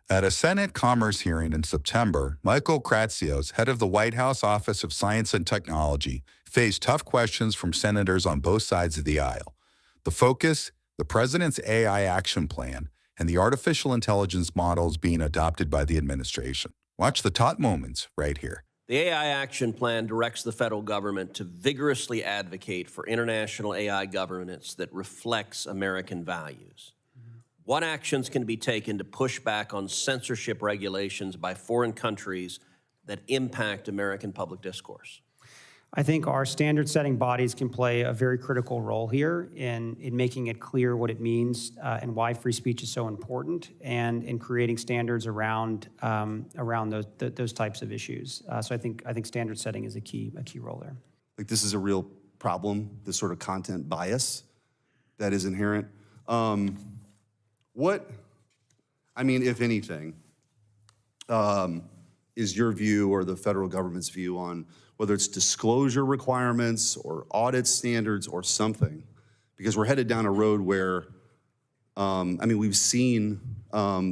At a Senate Commerce hearing in September, Michael Kratsios, head of the White House Office of Science and Technology, faced tough questions from senators on both sides of the aisle. The focus, the president's AI action plan, and the artificial intelligence models being adopted by the administration. Watch the top moments right here. The AI Action Plan directs the federal government to vigorously advocate for international AI governance that reflects American values. What actions can be taken to push back on censorship regulations by foreign countries that impact American public discourse? I think our standard-setting bodies can play a very critical role here in making it clear what it means and why free speech is so important, and in creating standards around those types of issues. So I think standard setting is a key role there. Like, this is a real problem, this sort of content bias that is inherent. What, I mean, if anything, is your view or the federal government's view on whether it's disclosure requirements or audit standards or something? Because we're headed down a road where, I mean, we've seen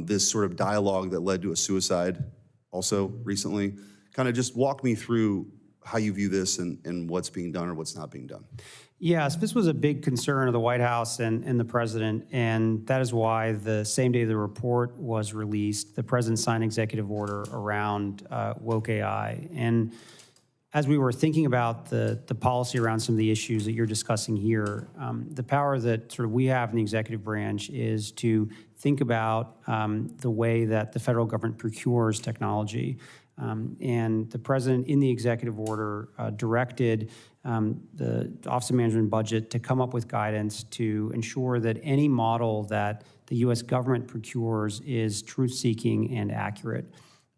this sort of dialogue that led to a suicide also recently. Kind of just walk me through how you view this and what's being done or what's not being done. Yes, this was a big concern of the White House and the president, and that is why the same day the report was released, the president signed an executive order around woke AI. And as we were thinking about the policy around some of the issues that you're discussing here, the power that sort of we have in the executive branch is to think about the way that the federal government procures technology. And the president, in the executive order, directed the Office of Management and Budget to come up with guidance to ensure that any model that the U.S. government procures is truth-seeking and accurate.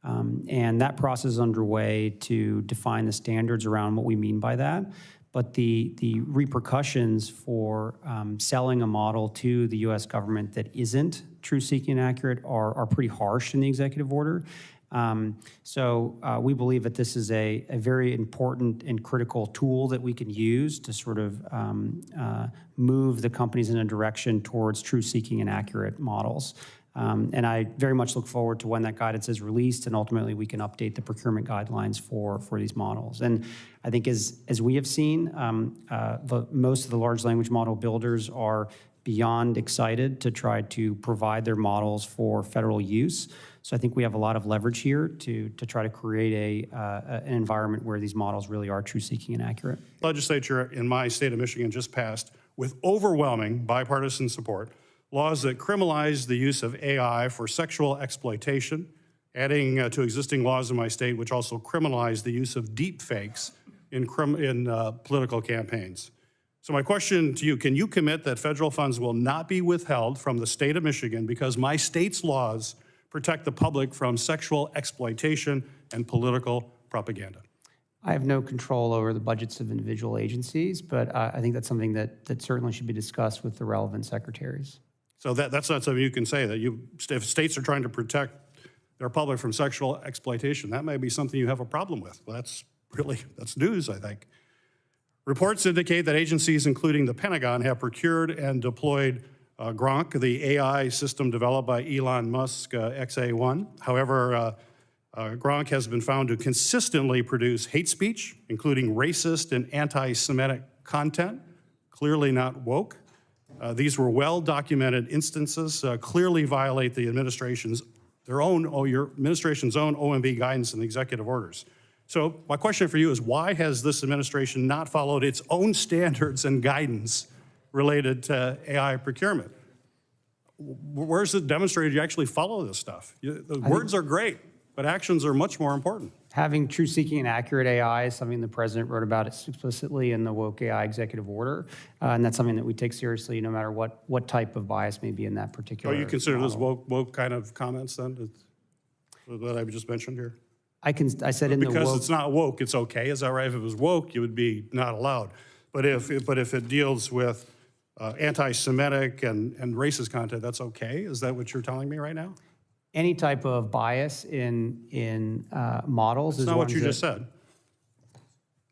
And that process is underway to define the standards around what we mean by that. But the repercussions for selling a model to the U.S. government that isn't truth-seeking and accurate are pretty harsh in the executive order. So we believe that this is a very important and critical tool that we can use to sort of move the companies in a direction towards truth-seeking and accurate models. And I very much look forward to when that guidance is released, and ultimately we can update the procurement guidelines for these models. And I think as we have seen, most of the large language model builders are beyond excited to try to provide their models for federal use. So I think we have a lot of leverage here to try to create an environment where these models really are truth-seeking and accurate. Legislature in my state of Michigan just passed, with overwhelming bipartisan support, laws that criminalize the use of AI for sexual exploitation, adding to existing laws in my state which also criminalize the use of deep fakes in political campaigns. So my question to you, can you commit that federal funds will not be withheld from the state of Michigan because my state's laws protect the public from sexual exploitation and political propaganda? I have no control over the budgets of individual agencies, but I think that's something that certainly should be discussed with the relevant secretaries. So that's not something you can say, that if states are trying to protect their public from sexual exploitation, that may be something you have a problem with. Well, that's news, I think. Reports indicate that agencies, including the Pentagon, have procured and deployed Gronk, the AI system developed by Elon Musk, XA1. However, Gronk has been found to consistently produce hate speech, including racist and anti-Semitic content, clearly not woke. These were well-documented instances, clearly violate the administration's own OMB guidance and executive orders. So my question for you is, why has this administration not followed its own standards and guidance related to AI procurement? Where's it demonstrated you actually follow this stuff? The words are great, but actions are much more important. Having truth-seeking and accurate AI is something the president wrote about explicitly in the woke AI executive order, and that's something that we take seriously no matter what type of bias may be in that particular So you consider model. those woke kind of comments then that I've just mentioned here? I said in the woke. Because it's not woke, it's okay. Is that right? If it was woke, it would be not allowed. But if it deals with anti-Semitic and racist content, that's okay? Is that what you're telling me right now? Any type of bias in models. That's not what you just said.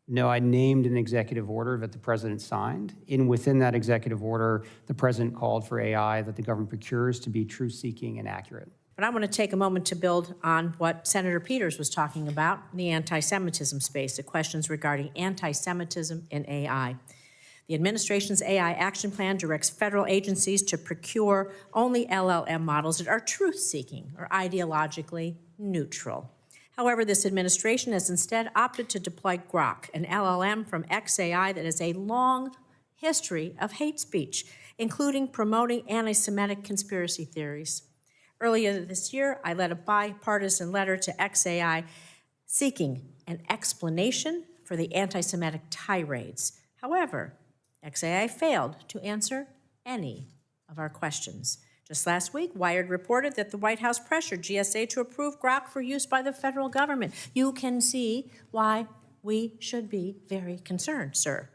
No, I named an executive order that the president signed. Within that executive order, the president called for AI that the government procures to be truth-seeking and accurate. But I want to take a moment to build on what Senator Peters was talking about in the anti-Semitism space, the questions regarding anti-Semitism in AI. The administration's AI action plan directs federal agencies to procure only LLM models that are truth-seeking or ideologically neutral. However, this administration has instead opted to deploy Grok, an LLM from xAI that has a long history of hate speech, including promoting anti-Semitic conspiracy theories. Earlier this year, I led a bipartisan letter to xAI seeking an explanation for the anti-Semitic tirades. However, xAI failed to answer any of our questions. Just last week, Wired reported that the White House pressured GSA to approve Grok for use by the federal government. You can see why we should be very concerned, sir.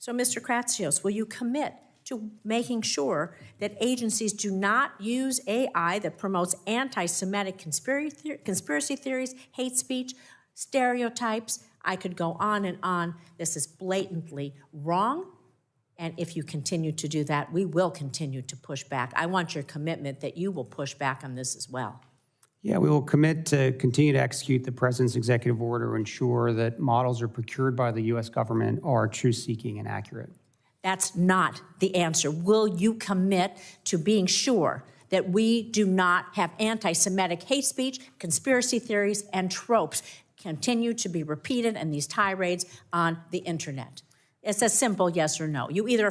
So, Mr. Kratsios, will you commit to making sure that agencies do not use AI that promotes anti-Semitic conspiracy theories, hate speech, stereotypes? I could go on and on. This is blatantly wrong. And if you continue to do that, we will continue to push back. I want your commitment that you will push back on this as well. Yeah, we will commit to continue to execute the president's executive order to ensure that models are procured by the U.S. government are truth-seeking and accurate. That's not the answer. Will you commit to being sure that we do not have anti-Semitic hate speech, conspiracy theories, and tropes continue to be repeated in these tirades on the internet? It's a simple yes or no. You either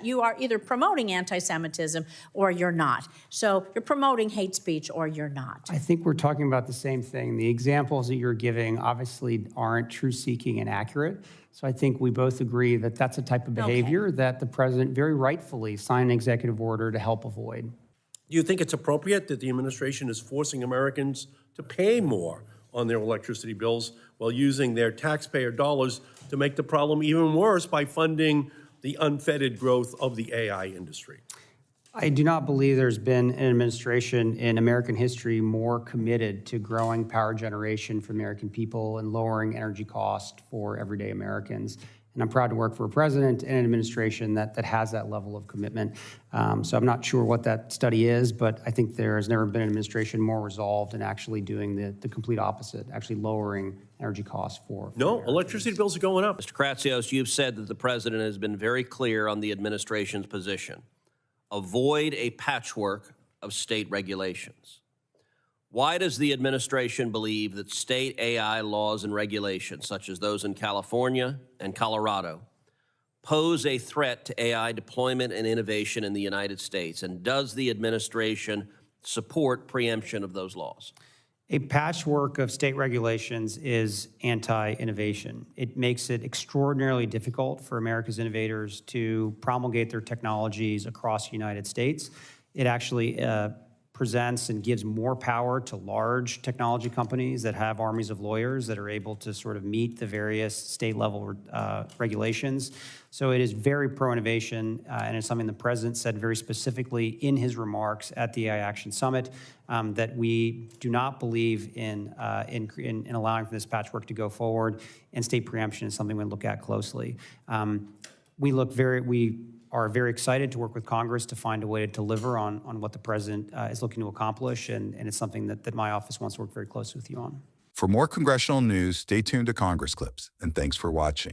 you are either promoting anti-Semitism or you're not. So you're promoting hate speech or you're not. I think we're talking about the same thing. The examples that you're giving obviously aren't truth-seeking and accurate. So I think we both agree that that's a type of behavior that the president very rightfully signed an executive order to help avoid. Do you think it's appropriate that the administration is forcing Americans to pay more on their electricity bills while using their taxpayer dollars to make the problem even worse by funding the unfettered growth of the AI industry? I do not believe there's been an administration in American history more committed to growing power generation for the American people and lowering energy costs for everyday Americans. And I'm proud to work for a president and an administration that has that level of commitment. So I'm not sure what that study is, but I think there has never been an administration more resolved in actually doing the complete opposite, actually lowering energy costs for No, electricity bills are going up. Mr. Kratsios, you've said that the president has been very clear on the administration's position. Avoid a patchwork of state regulations. Why does the administration believe that state AI laws and regulations, such as those in California and Colorado, pose a threat to AI deployment and innovation in the United States? And does the administration support preemption of those laws? A patchwork of state regulations is anti-innovation. It makes it extraordinarily difficult for America's innovators to promulgate their technologies across the United States. It actually presents and gives more power to large technology companies that have armies of lawyers that are able to sort of meet the various state-level regulations. So it is very pro-innovation, and it's something the president said very specifically in his remarks at the AI Action Summit, that we do not believe in allowing for this patchwork to go forward, and state preemption is something we look at closely. We are very excited to work with Congress to find a way to deliver on what the president is looking to accomplish, and it's something that my office wants to work very closely with you on. For more congressional news, stay tuned to Congress Clips, and thanks for watching.